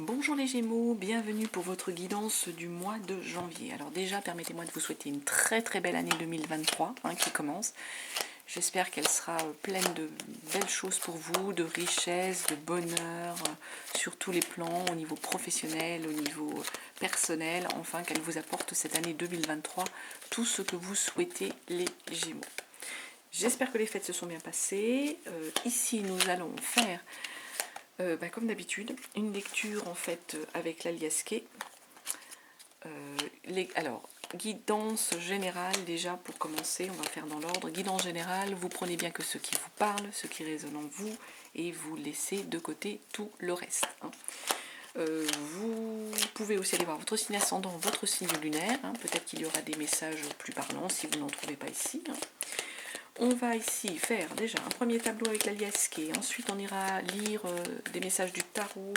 Bonjour les Gémeaux, bienvenue pour votre guidance du mois de janvier. Alors déjà, permettez-moi de vous souhaiter une très belle année 2023 qui commence. J'espère qu'elle sera pleine de belles choses pour vous, de richesse, de bonheur, sur tous les plans, au niveau professionnel, au niveau personnel, enfin qu'elle vous apporte cette année 2023 tout ce que vous souhaitez les Gémeaux. J'espère que les fêtes se sont bien passées. Ici, nous allons faire comme d'habitude, une lecture en fait avec l'aliasqué. Alors, guidance générale déjà pour commencer, on va faire dans l'ordre. Guidance générale, vous prenez bien que ce qui vous parle, ce qui résonne en vous, et vous laissez de côté tout le reste. Vous pouvez aussi aller voir votre signe ascendant, votre signe lunaire. Peut-être qu'il y aura des messages plus parlants si vous n'en trouvez pas ici. On va ici faire déjà un premier tableau avec l'aliasqué, ensuite on ira lire des messages du tarot,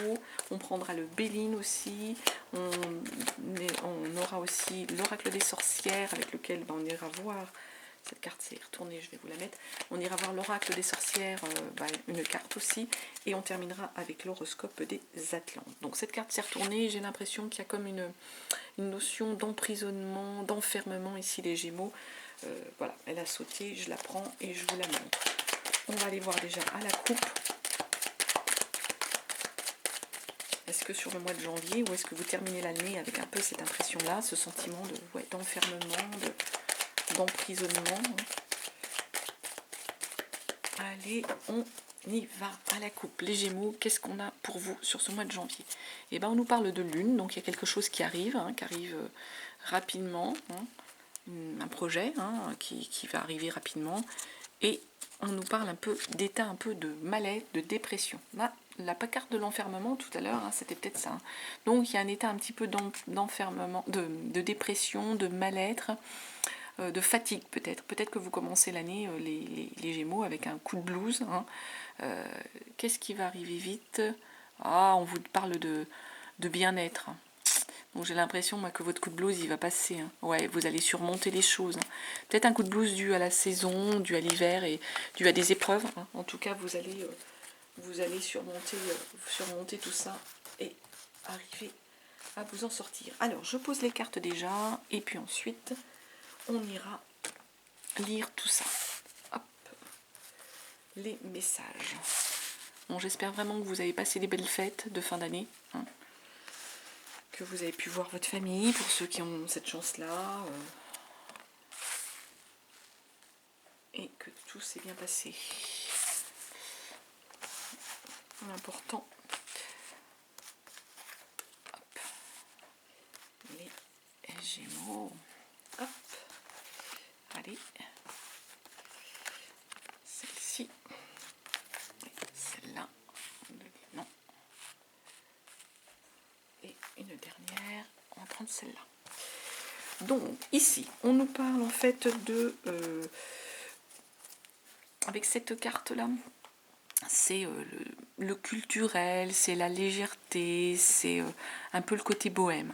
on prendra le Béline aussi, on aura aussi l'oracle des sorcières avec lequel on ira voir, cette carte s'est retournée, je vais vous la mettre, on ira voir l'oracle des sorcières, une carte aussi, et on terminera avec l'horoscope des Atlantes. Donc cette carte s'est retournée, j'ai l'impression qu'il y a comme une notion d'emprisonnement, d'enfermement ici les Gémeaux. Voilà, elle a sauté, je la prends et je vous la montre. On va aller voir déjà à la coupe. Est-ce que sur le mois de janvier, ou est-ce que vous terminez l'année avec un peu cette impression-là, ce sentiment d'enfermement, d'emprisonnement. Allez, on y va à la coupe. Les Gémeaux, qu'est-ce qu'on a pour vous sur ce mois de janvier? Eh bien, on nous parle de lune, donc il y a quelque chose qui arrive rapidement. Un projet qui va arriver rapidement, et on nous parle un peu d'état un peu de mal-être, de dépression. Là, la carte de l'enfermement tout à l'heure, c'était peut-être ça. Donc il y a un état un petit peu d'enfermement, de dépression, de mal-être, de fatigue peut-être. Peut-être que vous commencez l'année, les Gémeaux, avec un coup de blues. Qu'est-ce qui va arriver vite? On vous parle de bien-être. Donc j'ai l'impression que votre coup de blues il va passer. Ouais, vous allez surmonter les choses. Peut-être un coup de blues dû à la saison, dû à l'hiver et dû à des épreuves. En tout cas, vous allez surmonter tout ça et arriver à vous en sortir. Alors, je pose les cartes déjà et puis ensuite, on ira lire tout ça. Hop, les messages. Bon, j'espère vraiment que vous avez passé des belles fêtes de fin d'année. Que vous avez pu voir votre famille, pour ceux qui ont cette chance-là, et que tout s'est bien passé. L'important, hop, les Gémeaux, hop, allez, celle-ci, celle-là, non, et une dernière, on va prendre celle-là. Donc ici, on nous parle en fait de, avec cette carte-là, c'est le culturel, c'est la légèreté, c'est un peu le côté bohème.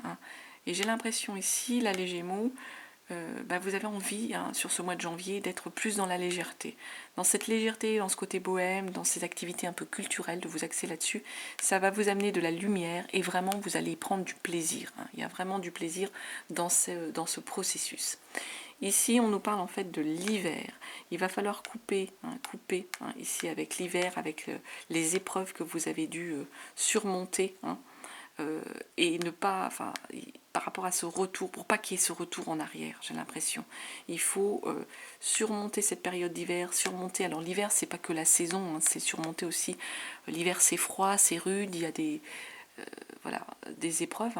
Et j'ai l'impression ici, là les Gémeaux, vous avez envie, sur ce mois de janvier, d'être plus dans la légèreté. Dans cette légèreté, dans ce côté bohème, dans ces activités un peu culturelles, de vous axer là-dessus, ça va vous amener de la lumière et vraiment vous allez prendre du plaisir. Il y a vraiment du plaisir dans ce processus. Ici, on nous parle en fait de l'hiver. Il va falloir couper ici avec l'hiver, avec les épreuves que vous avez dû surmonter, et ne pas, par rapport à ce retour, pour pas qu'il y ait ce retour en arrière, j'ai l'impression. Il faut surmonter cette période d'hiver, surmonter. Alors l'hiver, c'est pas que la saison, c'est surmonter aussi. L'hiver, c'est froid, c'est rude, il y a des épreuves.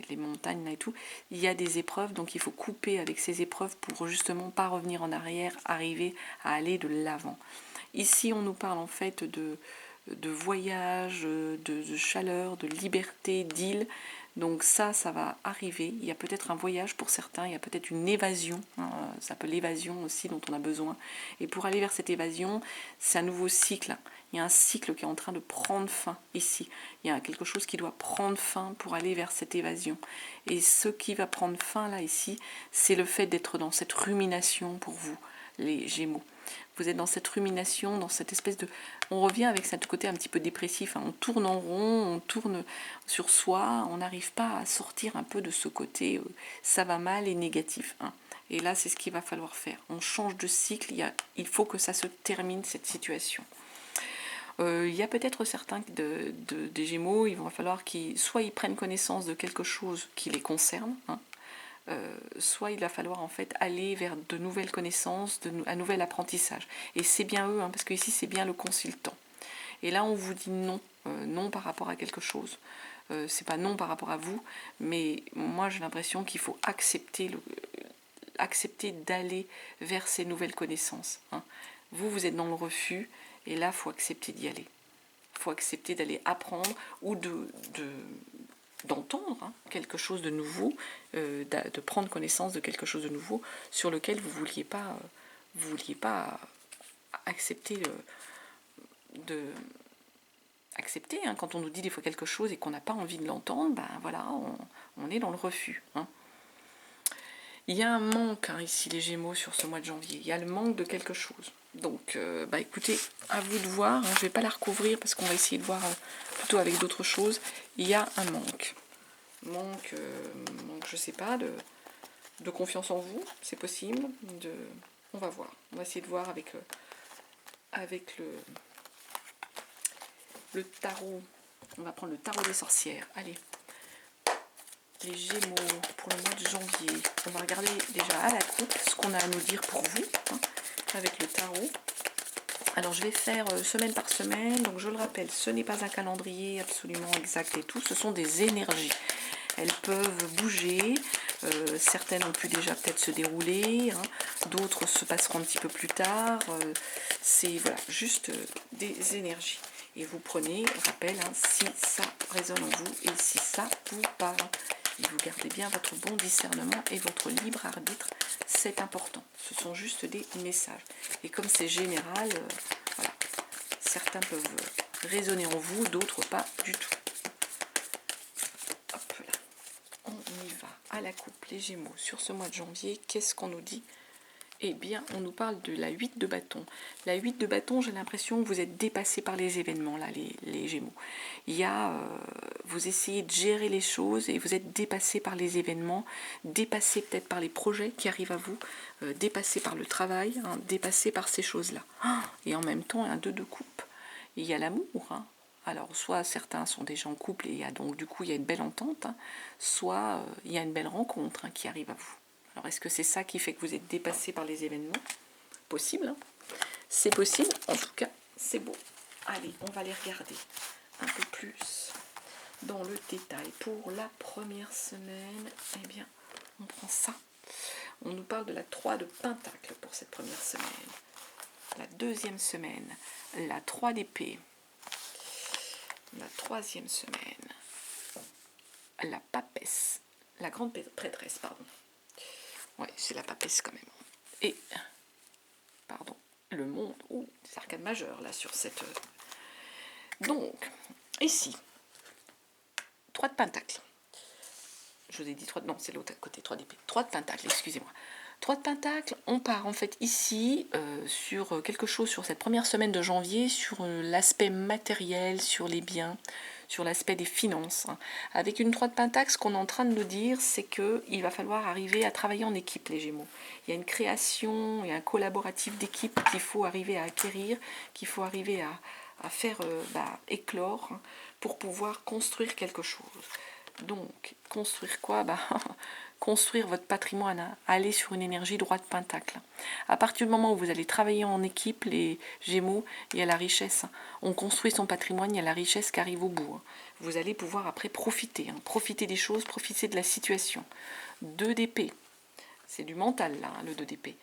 Les montagnes là et tout, il y a des épreuves, donc il faut couper avec ces épreuves pour justement pas revenir en arrière, arriver à aller de l'avant. Ici, on nous parle en fait de voyage, de chaleur, de liberté, d'île. Donc ça va arriver. Il y a peut-être un voyage pour certains, il y a peut-être une évasion, ça peut l'évasion aussi dont on a besoin. Et pour aller vers cette évasion, c'est un nouveau cycle. Il y a un cycle qui est en train de prendre fin ici. Il y a quelque chose qui doit prendre fin pour aller vers cette évasion. Et ce qui va prendre fin là ici, c'est le fait d'être dans cette rumination pour vous. les Gémeaux. Vous êtes dans cette rumination, dans cette espèce de... On revient avec ce côté un petit peu dépressif, hein. On tourne en rond, on tourne sur soi, on n'arrive pas à sortir un peu de ce côté ça va mal et négatif, hein. Et là, c'est ce qu'il va falloir faire. On change de cycle, il faut que ça se termine, cette situation. Il y a peut-être certains des Gémeaux, il va falloir soit ils prennent connaissance de quelque chose qui les concerne, hein, soit il va falloir en fait aller vers de nouvelles connaissances, un nouvel apprentissage. Et c'est bien eux, hein, parce que ici c'est bien le consultant. Et là on vous dit non, non par rapport à quelque chose. C'est pas non par rapport à vous, mais moi j'ai l'impression qu'il faut accepter d'aller vers ces nouvelles connaissances, hein. Vous êtes dans le refus, et là, il faut accepter d'y aller. Il faut accepter d'aller apprendre ou d'entendre, hein, quelque chose de nouveau, de prendre connaissance de quelque chose de nouveau sur lequel vous ne vouliez pas accepter accepter, hein. Quand on nous dit des fois quelque chose et qu'on n'a pas envie de l'entendre, ben voilà, on est dans le refus, hein. Il y a un manque, hein, ici, les Gémeaux, sur ce mois de janvier. Il y a le manque de quelque chose. Donc, écoutez, à vous de voir, hein. Je ne vais pas la recouvrir parce qu'on va essayer de voir plutôt avec d'autres choses. Il y a un manque. Manque, je ne sais pas, de confiance en vous, c'est possible. On va voir. On va essayer de voir avec le tarot. On va prendre le tarot des sorcières. Allez. Les Gémeaux pour le mois de janvier. On va regarder déjà à la coupe ce qu'on a à nous dire pour vous, hein, avec le tarot. Alors je vais faire semaine par semaine, donc je le rappelle, ce n'est pas un calendrier absolument exact et tout, ce sont des énergies. Elles peuvent bouger, certaines ont pu déjà peut-être se dérouler, hein, d'autres se passeront un petit peu plus tard. C'est voilà, juste des énergies. Et vous prenez, je rappelle, hein, si ça résonne en vous et si ça vous parle. Et vous gardez bien votre bon discernement et votre libre arbitre, c'est important. Ce sont juste des messages. Et comme c'est général, voilà, certains peuvent résonner en vous, d'autres pas du tout. Hop là, on y va à la coupe, les Gémeaux. Sur ce mois de janvier, qu'est-ce qu'on nous dit ? Eh bien, on nous parle de la 8 de bâton. La 8 de bâton, j'ai l'impression que vous êtes dépassé par les événements, là, les Gémeaux. Il y a, vous essayez de gérer les choses et vous êtes dépassé par les événements, dépassé peut-être par les projets qui arrivent à vous, dépassé par le travail, hein, dépassé par ces choses-là. Et en même temps, un 2 de coupe. Il y a l'amour, hein. Alors, soit certains sont déjà en couple et donc du coup, il y a une belle entente, hein, soit il y a une belle rencontre, hein, qui arrive à vous. Alors, est-ce que c'est ça qui fait que vous êtes dépassé par les événements ? Possible, hein. C'est possible, en tout cas, c'est beau. Allez, on va les regarder un peu plus dans le détail. Pour la première semaine, eh bien, on prend ça. On nous parle de la 3 de Pentacle pour cette première semaine. La deuxième semaine, la 3 d'épée. La troisième semaine, la papesse. La grande prêtresse, pardon. Ouais, c'est la papesse quand même. Et, pardon, le monde. Ouh, c'est arcane majeur là sur cette. Donc, ici, 3 de pentacle. Je vous ai dit 3 de. Non, c'est l'autre côté, 3 d'épée. 3 de pentacle, excusez-moi. 3 de pentacle, on part en fait ici sur quelque chose sur cette première semaine de janvier, sur l'aspect matériel, sur les biens, sur l'aspect des finances, hein. Avec une 3 de pentacle, ce qu'on est en train de nous dire, c'est qu'il va falloir arriver à travailler en équipe, les Gémeaux. Il y a une création et un collaboratif d'équipe qu'il faut arriver à acquérir, qu'il faut arriver à faire éclore, hein, pour pouvoir construire quelque chose. Donc, construire quoi ? Construire votre patrimoine, hein, aller sur une énergie droite pentacle. À partir du moment où vous allez travailler en équipe, les Gémeaux, il y a la richesse. On construit son patrimoine, il y a la richesse qui arrive au bout. Vous allez pouvoir après profiter, hein, profiter des choses, profiter de la situation. 2 d'épée, c'est du mental là, le 2 d'épée.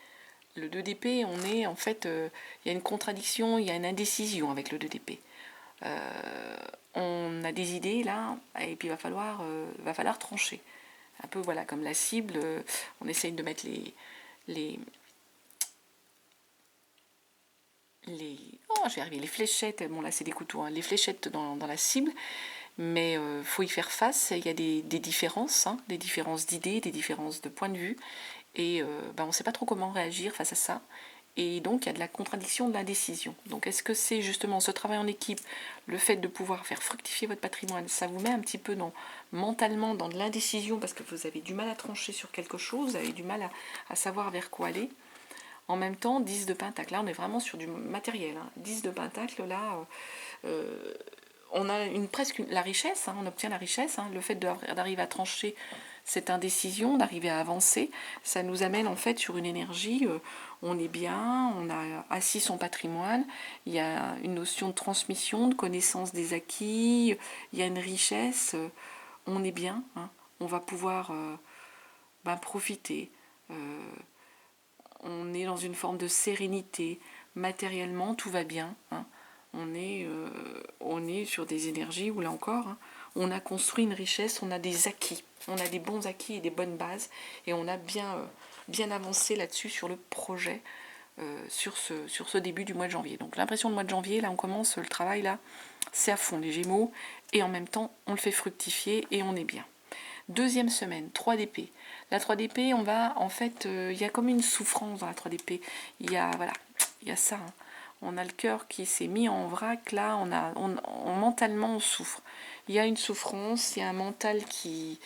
Le 2 d'épée, on est en fait, il y a une contradiction, il y a une indécision avec le 2 d'épée. On a des idées là, et puis il va falloir trancher. Un peu voilà, comme la cible, on essaye de mettre les je vais arriver, les fléchettes, bon là c'est des couteaux, hein, les fléchettes dans la cible, mais faut y faire face. Il y a des différences, hein, des différences d'idées, des différences de points de vue, et on ne sait pas trop comment réagir face à ça. Et donc, il y a de la contradiction, de l'indécision. Donc, est-ce que c'est justement ce travail en équipe, le fait de pouvoir faire fructifier votre patrimoine, ça vous met un petit peu mentalement dans de l'indécision parce que vous avez du mal à trancher sur quelque chose, vous avez du mal à savoir vers quoi aller. En même temps, 10 de pentacle, là on est vraiment sur du matériel. 10 de pentacle, là, on a presque la richesse, on obtient la richesse. Le fait d'arriver à trancher cette indécision, d'arriver à avancer, ça nous amène en fait sur une énergie, on est bien, on a assis son patrimoine, il y a une notion de transmission, de connaissance des acquis, il y a une richesse, on est bien, on va pouvoir profiter. On est dans une forme de sérénité, matériellement tout va bien. On est sur des énergies où là encore, on a construit une richesse, on a des acquis, on a des bons acquis et des bonnes bases, et on a bien avancé là-dessus sur le projet, sur ce début du mois de janvier. Donc l'impression du mois de janvier, là on commence le travail, là c'est à fond les Gémeaux, et en même temps on le fait fructifier et on est bien. Deuxième semaine, 3 d'épée. La 3 d'épée, on va, en fait, il y a comme une souffrance dans la 3 d'épée. Il y a ça. On a le cœur qui s'est mis en vrac, là, mentalement, on souffre. Il y a une souffrance, il y a un mental qui...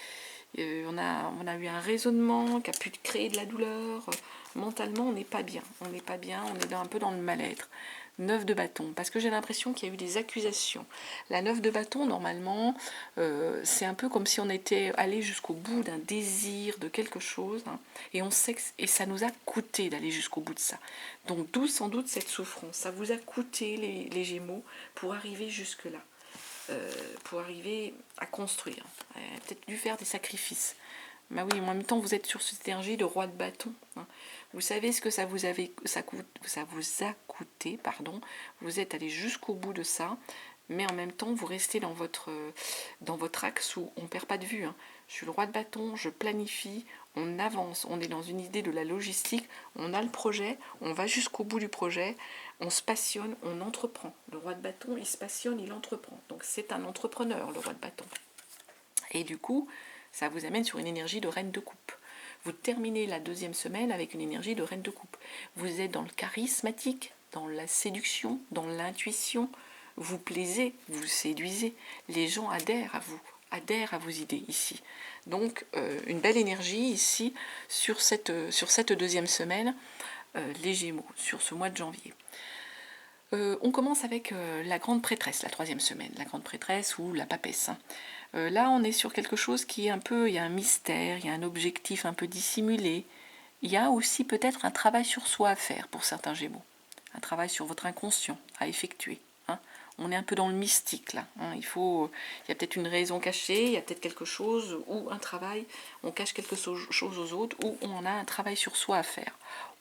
on a eu un raisonnement qui a pu créer de la douleur. Mentalement, on n'est pas bien. On n'est pas bien, on est un peu dans le mal-être. 9 de bâton, parce que j'ai l'impression qu'il y a eu des accusations. La 9 de bâton, normalement, c'est un peu comme si on était allé jusqu'au bout d'un désir, de quelque chose, et on sait et ça nous a coûté d'aller jusqu'au bout de ça. Donc d'où sans doute cette souffrance. Ça vous a coûté, les Gémeaux, pour arriver jusque-là, pour arriver à construire. Peut-être dû faire des sacrifices. Bah oui, en même temps, vous êtes sur cette énergie de roi de bâton. Vous savez ce que ça vous a coûté, pardon. Vous êtes allé jusqu'au bout de ça, mais en même temps, vous restez dans votre axe où on ne perd pas de vue. Je suis le roi de bâton, je planifie, on avance, on est dans une idée de la logistique, on a le projet, on va jusqu'au bout du projet, on se passionne, on entreprend. Le roi de bâton, il se passionne, il entreprend. Donc c'est un entrepreneur, le roi de bâton. Et du coup, ça vous amène sur une énergie de reine de coupe. Vous terminez la deuxième semaine avec une énergie de reine de coupe. Vous êtes dans le charismatique, dans la séduction, dans l'intuition. Vous plaisez, vous séduisez. Les gens adhèrent à vos idées ici. Donc, une belle énergie ici sur cette deuxième semaine, les Gémeaux, sur ce mois de janvier. On commence avec la grande prêtresse, la troisième semaine, la grande prêtresse ou la papesse. Là, on est sur quelque chose qui est un peu, il y a un mystère, il y a un objectif un peu dissimulé. Il y a aussi peut-être un travail sur soi à faire pour certains Gémeaux, un travail sur votre inconscient à effectuer. On est un peu dans le mystique là. Il y a peut-être une raison cachée, il y a peut-être quelque chose ou un travail, on cache quelque chose aux autres ou on a un travail sur soi à faire.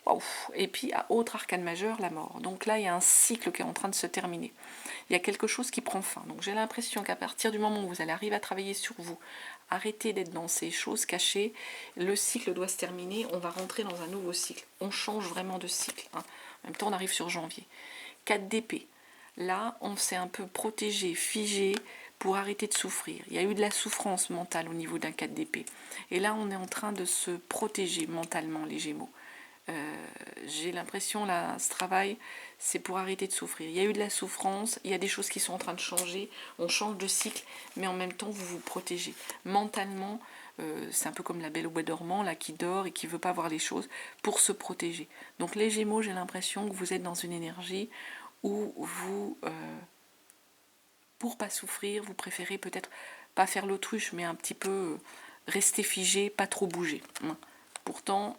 Wow. Et puis, à autre arcane majeur, la mort. Donc là, il y a un cycle qui est en train de se terminer. Il y a quelque chose qui prend fin. Donc j'ai l'impression qu'à partir du moment où vous allez arriver à travailler sur vous, arrêtez d'être dans ces choses cachées, le cycle doit se terminer, on va rentrer dans un nouveau cycle. On change vraiment de cycle. En même temps, on arrive sur janvier. 4 d'épée. Là, on s'est un peu protégé, figé, pour arrêter de souffrir. Il y a eu de la souffrance mentale au niveau d'un 4 d'épée. Et là, on est en train de se protéger mentalement, les Gémeaux. J'ai l'impression, là, ce travail, c'est pour arrêter de souffrir. Il y a eu de la souffrance, il y a des choses qui sont en train de changer, on change de cycle, mais en même temps, vous vous protégez. Mentalement, c'est un peu comme la belle au bois dormant, là, qui dort et qui ne veut pas voir les choses, pour se protéger. Donc les Gémeaux, j'ai l'impression que vous êtes dans une énergie où vous, pour pas souffrir, vous préférez peut-être pas faire l'autruche, mais un petit peu rester figé, pas trop bouger. Pourtant,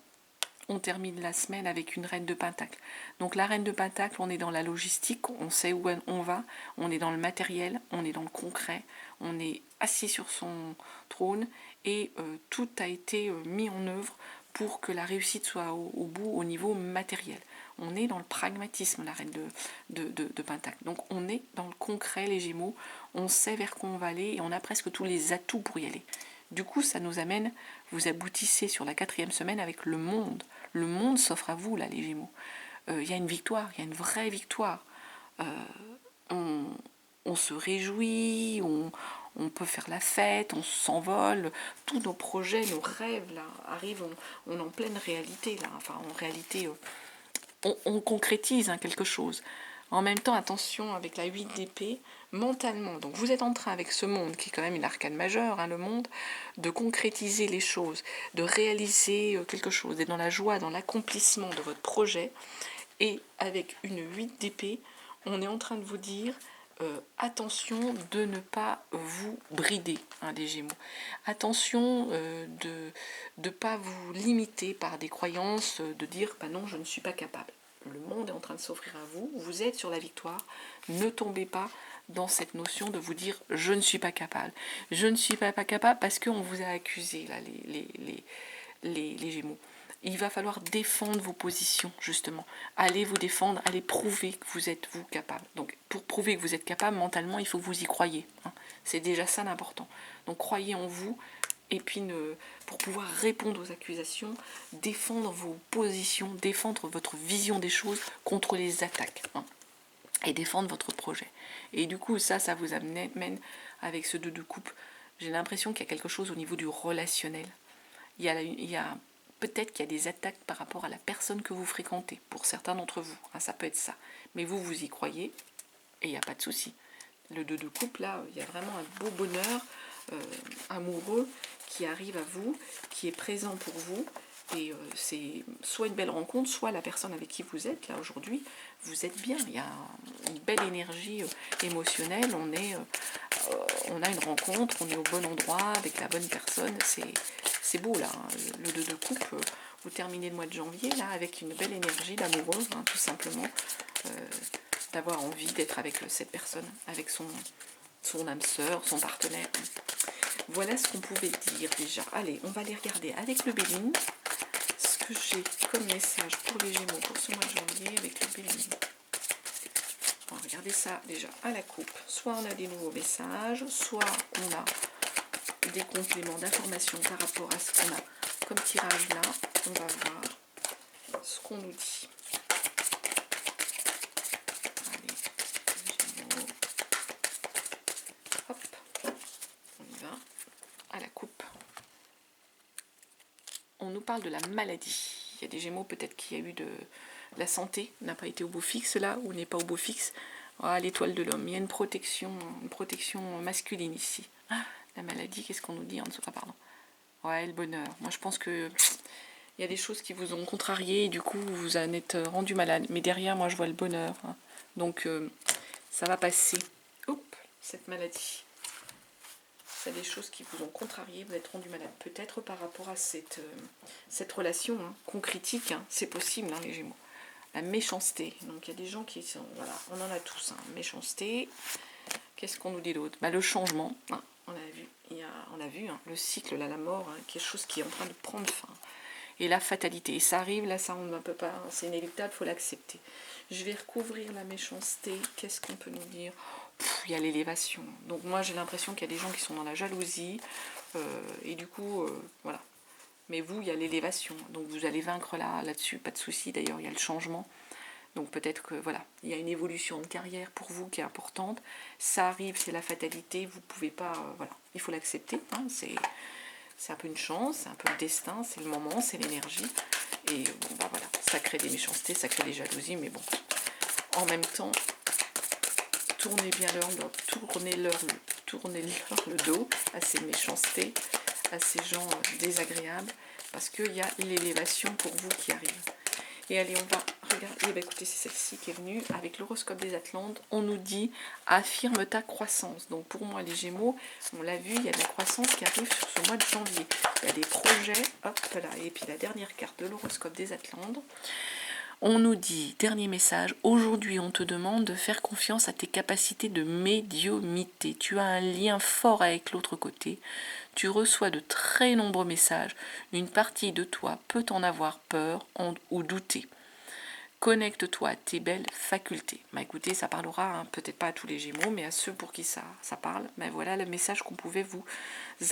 on termine la semaine avec une reine de pentacle. Donc la reine de pentacle, on est dans la logistique, on sait où on va, on est dans le matériel, on est dans le concret, on est assis sur son trône et tout a été mis en œuvre pour que la réussite soit au bout au niveau matériel. On est dans le pragmatisme, la reine de pentacle. Donc on est dans le concret, les Gémeaux, on sait vers quoi on va aller et on a presque tous les atouts pour y aller. Du coup, ça nous amène, vous aboutissez sur la 4e semaine avec le monde. Le monde s'offre à vous, là, les Gémeaux. Il y a une victoire, il y a une vraie victoire. On se réjouit, on peut faire la fête, on s'envole. Tous nos projets, nos rêves, là, arrivent, on est en pleine réalité, là. Enfin, en réalité on concrétise hein, quelque chose. En même temps, attention avec la 8 d'épée, mentalement. Donc vous êtes en train, avec ce monde, qui est quand même une arcane majeure, hein, le monde, de concrétiser les choses, de réaliser quelque chose, d'être dans la joie, dans l'accomplissement de votre projet. Et avec une 8 d'épée, on est en train de vous dire, attention de ne pas vous brider, hein, les Gémeaux. Attention de ne pas vous limiter par des croyances, de dire, bah non, je ne suis pas capable. Le monde est en train de s'offrir à vous, vous êtes sur la victoire, ne tombez pas dans cette notion de vous dire je ne suis pas capable. Je ne suis pas capable parce qu'on vous a accusé, là, les Gémeaux. Il va falloir défendre vos positions, justement. Allez vous défendre, allez prouver que vous êtes, vous, capable. Donc, pour prouver que vous êtes capable, mentalement, il faut que vous y croyez. Hein. C'est déjà ça l'important. Donc, croyez en vous, et puis pour pouvoir répondre aux accusations, défendre vos positions, défendre votre vision des choses contre les attaques, hein, et défendre votre projet. Et du coup, ça vous amène avec ce 2 de coupe. J'ai l'impression qu'il y a quelque chose au niveau du relationnel. Il y a peut-être qu'il y a des attaques par rapport à la personne que vous fréquentez, pour certains d'entre vous, hein, ça peut être ça. Mais vous y croyez, et il n'y a pas de souci. Le 2 de coupe, là, il y a vraiment un beau bonheur amoureux qui arrive à vous, qui est présent pour vous, et c'est soit une belle rencontre, soit la personne avec qui vous êtes là aujourd'hui, vous êtes bien, il y a une belle énergie émotionnelle, on a une rencontre, on est au bon endroit avec la bonne personne, c'est beau là, hein. Le 2 de coupe, vous terminez le mois de janvier là avec une belle énergie d'amoureuse, hein, tout simplement, d'avoir envie d'être avec cette personne, avec son âme sœur, son partenaire. Voilà ce qu'on pouvait dire déjà. Allez, on va aller regarder avec le Béline ce que j'ai comme message pour les Gémeaux pour ce mois de janvier avec le Béline. On va regarder ça déjà à la coupe. Soit on a des nouveaux messages, soit on a des compléments d'informations par rapport à ce qu'on a comme tirage là. On va voir ce qu'on nous dit. À la coupe. On nous parle de la maladie. Il y a des Gémeaux peut-être qui a eu de la santé, n'a pas été au beau fixe là, ou n'est pas au beau fixe. Ah, l'étoile de l'homme, il y a une protection masculine ici. Ah, la maladie, qu'est-ce qu'on nous dit en dessous? Ah, pardon. Ouais, le bonheur. Moi, je pense que il y a des choses qui vous ont contrarié et du coup, vous en êtes rendu malade. Mais derrière, moi, je vois le bonheur. Hein. Donc, ça va passer. Oups, cette maladie. C'est des choses qui vous ont contrarié, vous êtes rendu malade. Peut-être par rapport à cette relation hein, qu'on critique, hein, c'est possible, hein, les Gémeaux. La méchanceté. Donc il y a des gens qui sont, voilà, on en a tous, hein, méchanceté. Qu'est-ce qu'on nous dit d'autre? Le changement, hein, on a vu hein, le cycle, là, la mort, hein, quelque chose qui est en train de prendre fin. Et la fatalité. Et ça arrive, là, ça on ne peut pas, hein, c'est inéluctable, il faut l'accepter. Je vais recouvrir la méchanceté. Qu'est-ce qu'on peut nous dire? Il y a l'élévation. Donc moi j'ai l'impression qu'il y a des gens qui sont dans la jalousie et du coup voilà. Mais vous il y a l'élévation, donc vous allez vaincre là-dessus, pas de souci. D'ailleurs il y a le changement, donc peut-être que voilà, il y a une évolution de carrière pour vous qui est importante. Ça arrive, c'est la fatalité, vous pouvez pas, voilà, il faut l'accepter. Hein, c'est un peu une chance, c'est un peu le destin, c'est le moment, c'est l'énergie. Et bon bah voilà, ça crée des méchancetés, ça crée des jalousies, mais bon, en même temps. Tournez-leur le dos à ces méchancetés, à ces gens désagréables, parce qu'il y a l'élévation pour vous qui arrive. Et allez, on va regarder, écoutez, c'est celle-ci qui est venue avec l'horoscope des Atlantes. On nous dit affirme ta croissance. Donc pour moi, les Gémeaux, on l'a vu, il y a de la croissance qui arrive sur ce mois de janvier. Il y a des projets, hop là, et puis la dernière carte de l'horoscope des Atlantes. On nous dit, dernier message, aujourd'hui on te demande de faire confiance à tes capacités de médiumnité. Tu as un lien fort avec l'autre côté. Tu reçois de très nombreux messages. Une partie de toi peut en avoir peur ou douter. Connecte-toi à tes belles facultés. Écoutez, ça parlera hein, peut-être pas à tous les Gémeaux, mais à ceux pour qui ça parle. Mais voilà le message qu'on pouvait vous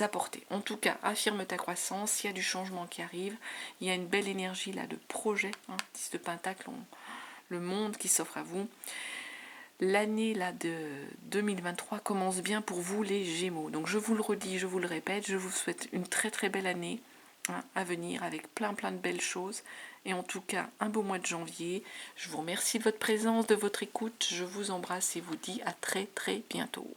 apporter. En tout cas, affirme ta croissance. Il y a du changement qui arrive. Il y a une belle énergie là de projet. 10 de Pentacle, le monde qui s'offre à vous. L'année là de 2023 commence bien pour vous les Gémeaux. Donc je vous le redis, je vous le répète, je vous souhaite une très très belle année. hein, à venir avec plein de belles choses. Et en tout cas, un beau mois de janvier. Je vous remercie de votre présence, de votre écoute. Je vous embrasse et vous dis à très bientôt.